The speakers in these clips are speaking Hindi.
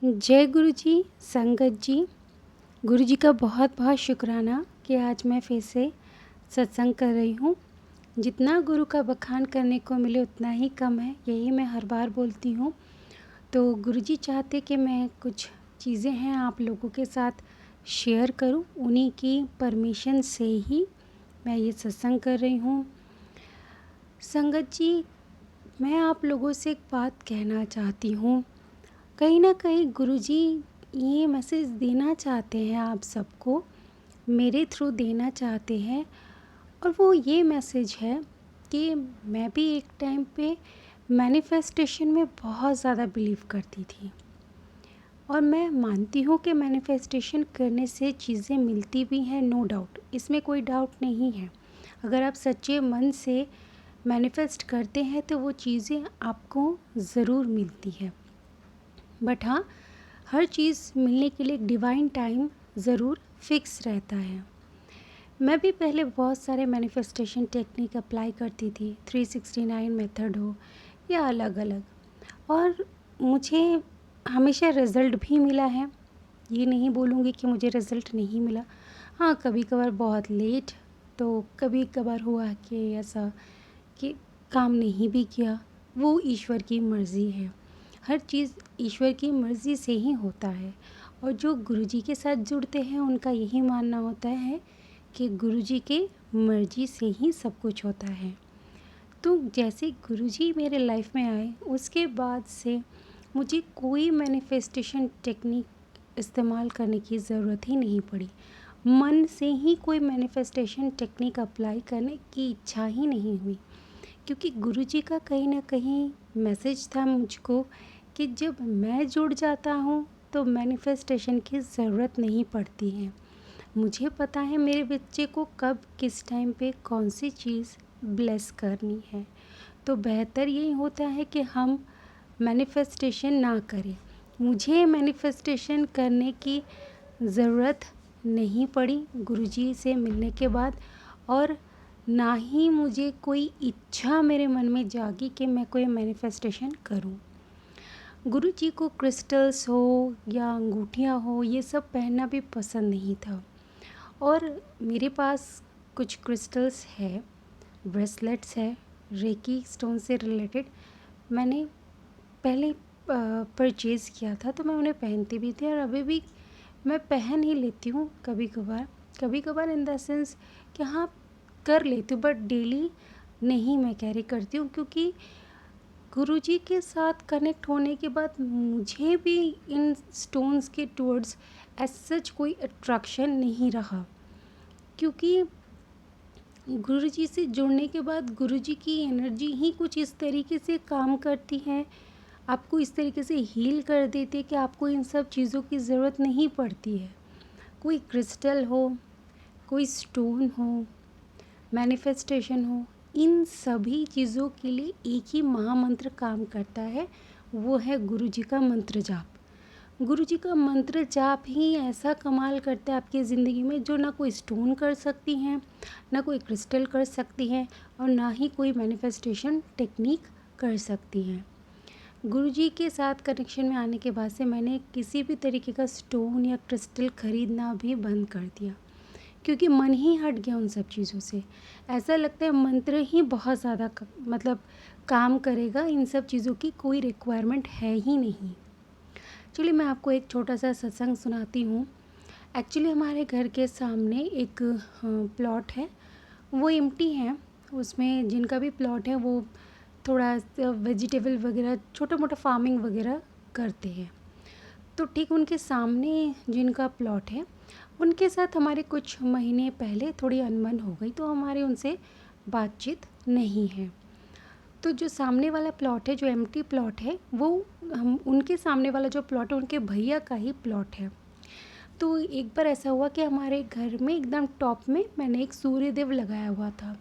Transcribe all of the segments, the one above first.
जय गुरु जी, संगत जी। गुरु जी का बहुत बहुत शुक्राना कि आज मैं फिर से सत्संग कर रही हूँ। जितना गुरु का बखान करने को मिले उतना ही कम है, यही मैं हर बार बोलती हूँ। तो गुरु जी चाहते कि मैं कुछ चीज़ें हैं आप लोगों के साथ शेयर करूँ, उन्हीं की परमिशन से ही मैं ये सत्संग कर रही हूँ। संगत जी, मैं आप लोगों से एक बात कहना चाहती हूँ। कहीं ना कहीं गुरुजी ये मैसेज देना चाहते हैं, आप सबको मेरे थ्रू देना चाहते हैं। और वो ये मैसेज है कि मैं भी एक टाइम पे मैनिफेस्टेशन में बहुत ज़्यादा बिलीव करती थी, और मैं मानती हूँ कि मैनिफेस्टेशन करने से चीज़ें मिलती भी हैं, नो डाउट, इसमें कोई डाउट नहीं है। अगर आप सच्चे मन से मैनिफेस्ट करते हैं तो वो चीज़ें आपको ज़रूर मिलती है। बट हाँ, हर चीज़ मिलने के लिए एक डिवाइन टाइम ज़रूर फिक्स रहता है। मैं भी पहले बहुत सारे मैनिफेस्टेशन टेक्निक अप्लाई करती थी, 369 मेथड हो या अलग अलग, और मुझे हमेशा रिज़ल्ट भी मिला है। ये नहीं बोलूँगी कि मुझे रिज़ल्ट नहीं मिला। हाँ, कभी कभार बहुत लेट, तो कभी कभार हुआ कि ऐसा कि काम नहीं भी किया। वो ईश्वर की मर्ज़ी है, हर चीज़ ईश्वर की मर्ज़ी से ही होता है। और जो गुरुजी के साथ जुड़ते हैं उनका यही मानना होता है कि गुरुजी के मर्ज़ी से ही सब कुछ होता है। तो जैसे गुरुजी मेरे लाइफ में आए उसके बाद से मुझे कोई मैनिफेस्टेशन टेक्निक इस्तेमाल करने की ज़रूरत ही नहीं पड़ी। मन से ही कोई मैनिफेस्टेशन टेक्निक अप्लाई करने की इच्छा ही नहीं हुई, क्योंकि गुरुजी का कहीं ना कहीं मैसेज था मुझको कि जब मैं जुड़ जाता हूँ तो मैनिफेस्टेशन की ज़रूरत नहीं पड़ती है। मुझे पता है मेरे बच्चे को कब किस टाइम पे कौन सी चीज़ ब्लेस करनी है। तो बेहतर यही होता है कि हम मैनिफेस्टेशन ना करें। मुझे मैनिफेस्टेशन करने की ज़रूरत नहीं पड़ी गुरुजी से मिलने के बाद, और ना ही मुझे कोई इच्छा मेरे मन में जागी कि मैं कोई मैनिफेस्टेशन करूं। गुरुजी को क्रिस्टल्स हो या अंगूठियाँ हो, ये सब पहनना भी पसंद नहीं था। और मेरे पास कुछ क्रिस्टल्स है, ब्रेसलेट्स है, रेकी स्टोन से रिलेटेड। मैंने पहले परचेज़ किया था, तो मैं उन्हें पहनती भी थी और अभी भी मैं पहन ही लेती हूँ कभी कभार इन द सेंस कि हाँ, कर लेती हूँ, बट डेली नहीं मैं कैरी करती हूँ, क्योंकि गुरुजी के साथ कनेक्ट होने के बाद मुझे भी इन स्टोन्स के टुवर्ड्स एज सच कोई अट्रैक्शन नहीं रहा। क्योंकि गुरुजी से जुड़ने के बाद गुरुजी की एनर्जी ही कुछ इस तरीके से काम करती है, आपको इस तरीके से हील कर देती है कि आपको इन सब चीज़ों की ज़रूरत नहीं पड़ती है। कोई क्रिस्टल हो, कोई स्टोन हो, मैनिफेस्टेशन हो, इन सभी चीज़ों के लिए एक ही महामंत्र काम करता है, वो है गुरुजी का मंत्र जाप। गुरुजी का मंत्र जाप ही ऐसा कमाल करता है आपकी ज़िंदगी में, जो ना कोई स्टोन कर सकती हैं, ना कोई क्रिस्टल कर सकती हैं, और ना ही कोई मैनिफेस्टेशन टेक्निक कर सकती हैं। गुरुजी के साथ कनेक्शन में आने के बाद से मैंने किसी भी तरीके का स्टोन या क्रिस्टल खरीदना भी बंद कर दिया, क्योंकि मन ही हट गया उन सब चीज़ों से। ऐसा लगता है मंत्र ही बहुत ज़्यादा मतलब काम करेगा, इन सब चीज़ों की कोई रिक्वायरमेंट है ही नहीं। चलिए मैं आपको एक छोटा सा सत्संग सुनाती हूँ। एक्चुअली हमारे घर के सामने एक प्लॉट है, वो एम्प्टी है। उसमें जिनका भी प्लॉट है वो थोड़ा वेजिटेबल वगैरह, छोटा मोटा फार्मिंग वगैरह करते हैं। तो ठीक उनके सामने जिनका प्लॉट है, उनके साथ हमारे कुछ महीने पहले थोड़ी अनबन हो गई, तो हमारे उनसे बातचीत नहीं है। तो जो सामने वाला प्लॉट है, जो एम्प्टी प्लॉट है, वो हम उनके सामने वाला जो प्लॉट है उनके भैया का ही प्लॉट है। तो एक बार ऐसा हुआ कि हमारे घर में एकदम टॉप में मैंने एक सूर्यदेव लगाया हुआ था।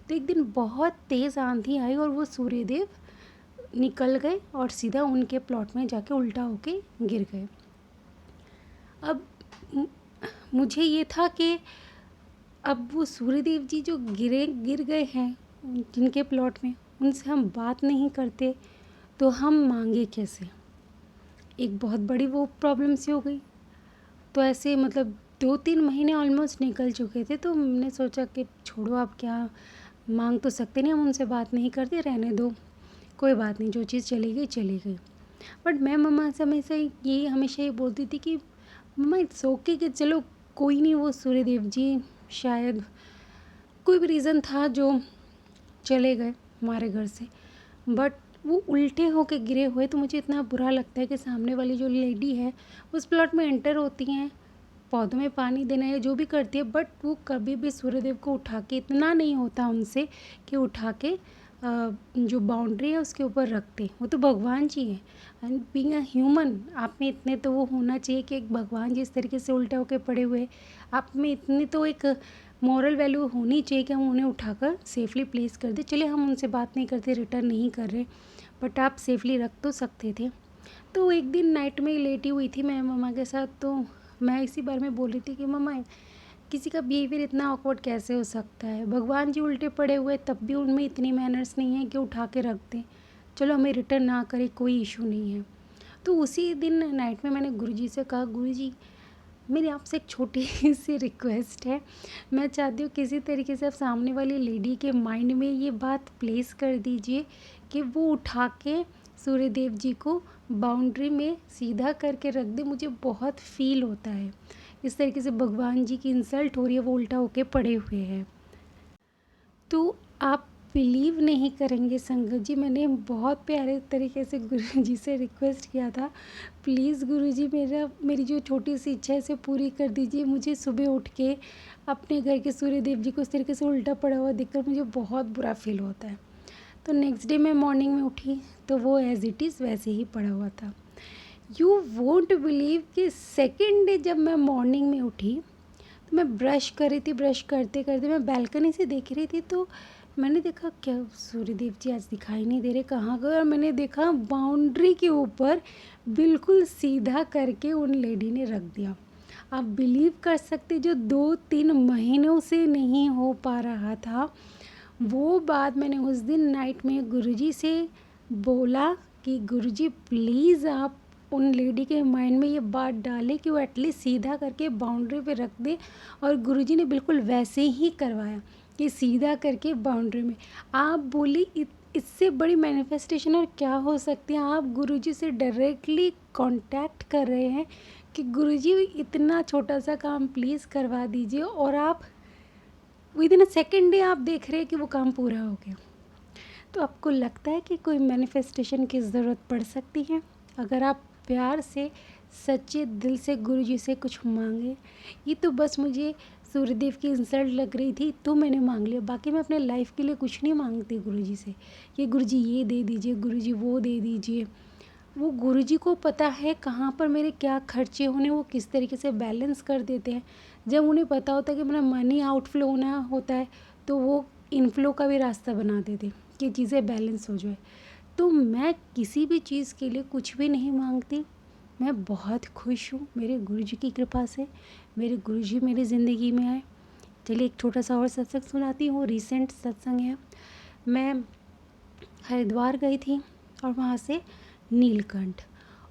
तो एक दिन बहुत तेज़ आंधी आई और वो सूर्यदेव निकल गए और सीधा उनके प्लॉट में जाके उल्टा होके गिर गए। अब मुझे ये था कि अब वो सूर्यदेव जी जो गिर गए हैं जिनके प्लॉट में, उनसे हम बात नहीं करते तो हम मांगे कैसे। एक बहुत बड़ी वो प्रॉब्लम सी हो गई। तो ऐसे मतलब 2-3 महीने ऑलमोस्ट निकल चुके थे, तो हमने सोचा कि छोड़ो, अब क्या मांग तो सकते नहीं, हम उनसे बात नहीं करते, रहने दो, कोई बात नहीं, जो चीज़ चली गई चली गई। बट मैं मम्मा से हमेशा ये बोलती थी कि मम्मा इट्स ओके, कि चलो कोई नहीं, वो सूर्यदेव जी शायद कोई भी रीज़न था जो चले गए हमारे घर से। बट वो उल्टे होके गिरे हुए, तो मुझे इतना बुरा लगता है कि सामने वाली जो लेडी है उस प्लॉट में एंटर होती हैं, पौधों में पानी देना या जो भी करती है, बट वो कभी भी सूर्यदेव को उठा के, इतना नहीं होता उनसे कि उठा के जो बाउंड्री है उसके ऊपर रखते। वो तो भगवान जी हैं, एंड बीइंग अ ह्यूमन आप में इतने तो वो होना चाहिए कि एक भगवान जी इस तरीके से उल्टे होके पड़े हुए, आप में इतनी तो एक मॉरल वैल्यू होनी चाहिए कि हम उन्हें उठाकर सेफली प्लेस कर दें। चलिए हम उनसे बात नहीं करते, रिटर्न नहीं कर रहे, बट आप सेफली रख तो सकते थे। तो एक दिन नाइट में लेटी हुई थी मैं मम्मा के साथ, तो मैं इसी बारे में बोल रही थी कि मम्मा किसी का बिहेवियर इतना ऑकवर्ड कैसे हो सकता है, भगवान जी उल्टे पड़े हुए तब भी उनमें इतनी मैनर्स नहीं है कि उठा के रख दें, चलो हमें रिटर्न ना करे, कोई इशू नहीं है। तो उसी दिन नाइट में मैंने गुरुजी से कहा, गुरुजी मेरी आपसे एक छोटी सी रिक्वेस्ट है, मैं चाहती हूँ किसी तरीके से आप सामने वाली लेडी के माइंड में ये बात प्लेस कर दीजिए कि वो उठा के सूर्यदेव जी को बाउंड्री में सीधा करके रख दे। मुझे बहुत फील होता है इस तरीके से भगवान जी की इंसल्ट हो रही है, वो उल्टा होके पड़े हुए हैं। तो आप बिलीव नहीं करेंगे संगत जी, मैंने बहुत प्यारे तरीके से गुरुजी से रिक्वेस्ट किया था, प्लीज़ गुरुजी मेरी जो छोटी सी इच्छा है इसे पूरी कर दीजिए। मुझे सुबह उठ के अपने घर के सूर्यदेव जी को इस तरीके से उल्टा पड़ा हुआ देखकर मुझे बहुत बुरा फील होता है। तो नेक्स्ट डे मैं मॉर्निंग में उठी तो वो एज़ इट इज़ वैसे ही पड़ा हुआ था। यू वोंट बिलीव कि सेकेंड डे जब मैं मॉर्निंग में उठी तो मैं ब्रश कर रही थी, ब्रश करते करते मैं बालकनी से देख रही थी, तो मैंने देखा क्या सूर्यदेव जी आज दिखाई नहीं दे रहे, कहाँ गए, और मैंने देखा बाउंड्री के ऊपर बिल्कुल सीधा करके उन लेडी ने रख दिया। आप बिलीव कर सकते, जो 2-3 महीनों से नहीं हो पा रहा था, वो बात मैंने उस दिन नाइट में गुरुजी से बोला कि गुरुजी प्लीज़ आप उन लेडी के माइंड में ये बात डालें कि वो एटलीस्ट सीधा करके बाउंड्री पे रख दे, और गुरुजी ने बिल्कुल वैसे ही करवाया कि सीधा करके बाउंड्री में। आप बोली इससे बड़ी मैनिफेस्टेशन और क्या हो सकती है। आप गुरुजी से डायरेक्टली कांटेक्ट कर रहे हैं कि गुरुजी इतना छोटा सा काम प्लीज़ करवा दीजिए, और आप with in a second day आप देख रहे हैं कि वो काम पूरा हो गया। तो आपको लगता है कि कोई मैनिफेस्टेशन की ज़रूरत पड़ सकती है अगर आप प्यार से सच्चे दिल से गुरुजी से कुछ मांगे। ये तो बस मुझे सूर्यदेव की इंसल्ट लग रही थी तो मैंने मांग लिया, बाकी मैं अपने लाइफ के लिए कुछ नहीं मांगती गुरुजी से कि गुरुजी ये दे दीजिए, गुरुजी वो दे दीजिए। वो गुरुजी को पता है कहाँ पर मेरे क्या खर्चे होने, वो किस तरीके से बैलेंस कर देते हैं। जब उन्हें पता होता है कि मेरा मनी आउटफ्लो होना होता है तो वो इनफ्लो का भी रास्ता बना देते कि चीज़ें बैलेंस हो जाए। तो मैं किसी भी चीज़ के लिए कुछ भी नहीं मांगती, मैं बहुत खुश हूँ मेरे गुरुजी की कृपा से, मेरे गुरुजी मेरी ज़िंदगी में आए। चलिए एक छोटा सा और सत्संग सुनाती हूँ, रिसेंट सत्संग है। मैं हरिद्वार गई थी और वहाँ से नीलकंठ,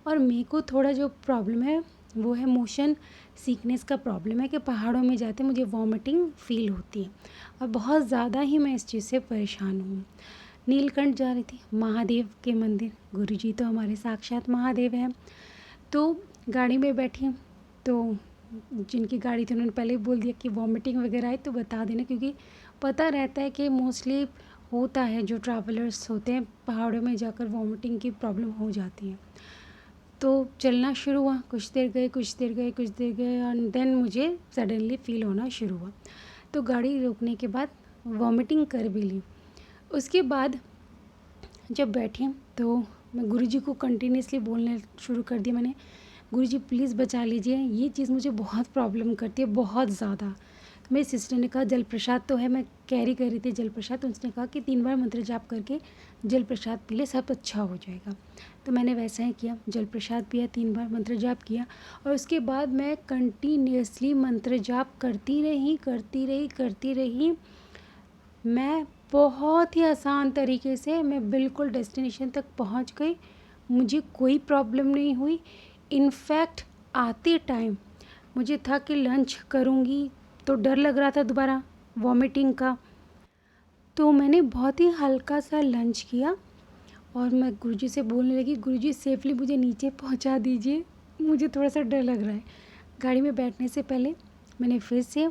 और मेरे को थोड़ा जो प्रॉब्लम है वो है मोशन सिकनेस का प्रॉब्लम है कि पहाड़ों में जाते मुझे वॉमिटिंग फ़ील होती है, और बहुत ज़्यादा ही मैं इस चीज़ से परेशान हूँ। नीलकंठ जा रही थी, महादेव के मंदिर, गुरुजी तो हमारे साक्षात महादेव हैं। तो गाड़ी में बैठी तो जिनकी गाड़ी थी उन्होंने पहले ही बोल दिया कि वॉमिटिंग वगैरह आए तो बता देना, क्योंकि पता रहता है कि मोस्टली होता है, जो ट्रैवलर्स होते हैं पहाड़ों में जाकर वॉमिटिंग की प्रॉब्लम हो जाती है। तो चलना शुरू हुआ, कुछ देर गए एंड देन मुझे सडनली फ़ील होना शुरू हुआ। तो गाड़ी रोकने के बाद वॉमिटिंग कर भी ली। उसके बाद जब बैठी तो मैं गुरुजी को कंटिन्यूसली बोलने शुरू कर दिया मैंने, गुरुजी प्लीज़ बचा लीजिए, ये चीज़ मुझे बहुत प्रॉब्लम करती है, बहुत ज़्यादा। मेरी सिस्टर ने कहा जल प्रसाद तो है, मैं कैरी कर रही थी जल प्रसाद, तो उसने कहा कि 3 बार मंत्र जाप करके जल प्रसाद पी ले, सब अच्छा हो जाएगा। तो मैंने वैसा ही किया, जल प्रसाद पिया, 3 बार मंत्र जाप किया, और उसके बाद मैं कंटिन्यूसली मंत्र जाप करती रही। मैं बहुत ही आसान तरीके से मैं बिल्कुल डेस्टिनेशन तक पहुंच गई, मुझे कोई प्रॉब्लम नहीं हुई। इनफैक्ट आते टाइम मुझे था कि लंच करूँगी तो डर लग रहा था दोबारा वॉमिटिंग का, तो मैंने बहुत ही हल्का सा लंच किया और मैं गुरुजी से बोलने लगी, गुरुजी सेफली मुझे नीचे पहुंचा दीजिए, मुझे थोड़ा सा डर लग रहा है। गाड़ी में बैठने से पहले मैंने फिर से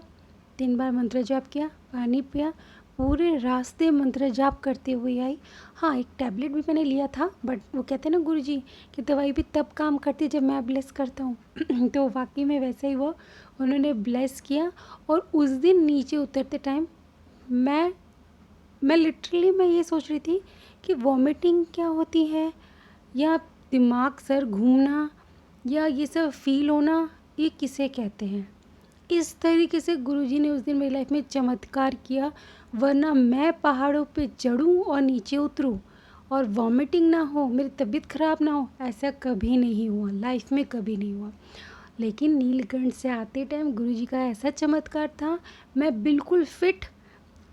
3 बार मंत्र जाप किया, पानी पिया, पूरे रास्ते मंत्र जाप करते हुए आई। हाँ, एक टैबलेट भी मैंने लिया था, बट वो कहते हैं ना गुरुजी कि दवाई भी तब काम करती है जब मैं ब्लेस करता हूँ तो वाकई में वैसा ही हुआ, उन्होंने ब्लेस किया। और उस दिन नीचे उतरते टाइम मैं लिटरली मैं ये सोच रही थी कि वॉमिटिंग क्या होती है, या दिमाग सर घूमना, या ये सब फील होना, ये किसे कहते हैं। इस तरीके से गुरुजी ने उस दिन मेरी लाइफ में चमत्कार किया, वरना मैं पहाड़ों पे चढ़ूं और नीचे उतरूं और वॉमिटिंग ना हो, मेरी तबीयत ख़राब ना हो, ऐसा कभी नहीं हुआ, लाइफ में कभी नहीं हुआ। लेकिन नीलकंठ से आते टाइम गुरुजी का ऐसा चमत्कार था, मैं बिल्कुल फिट,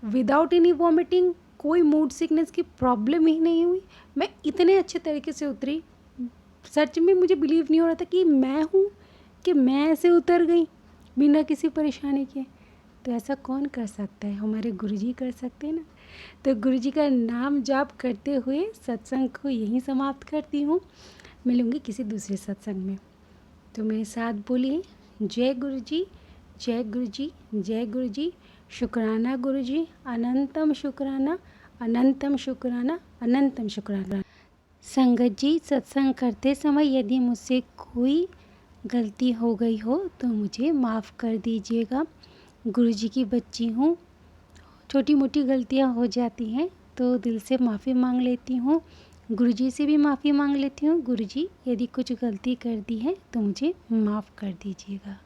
विदाउट एनी वॉमिटिंग, कोई मूड सिकनेस की प्रॉब्लम ही नहीं हुई। मैं इतने अच्छे तरीके से उतरी, सच में मुझे बिलीव नहीं हो रहा था कि मैं हूँ, कि मैं ऐसे उतर गई बिना किसी परेशानी के। तो ऐसा कौन कर सकता है, हमारे गुरुजी कर सकते हैं ना। तो गुरुजी का नाम जाप करते हुए सत्संग को यहीं समाप्त करती हूँ। मिलूँगी किसी दूसरे सत्संग में। तो मेरे साथ बोलिए, जय गुरुजी, जय गुरुजी, जय गुरुजी, शुक्राना गुरुजी, अनंतम शुक्राना, अनंतम शुक्राना, अनंतम शुक्राना। संगत जी, सत्संग करते समय यदि मुझसे कोई गलती हो गई हो तो मुझे माफ़ कर दीजिएगा। गुरुजी की बच्ची हूँ, छोटी मोटी गलतियाँ हो जाती हैं तो दिल से माफ़ी मांग लेती हूँ। गुरुजी से भी माफ़ी मांग लेती हूँ, गुरुजी यदि कुछ गलती कर दी है तो मुझे माफ़ कर दीजिएगा।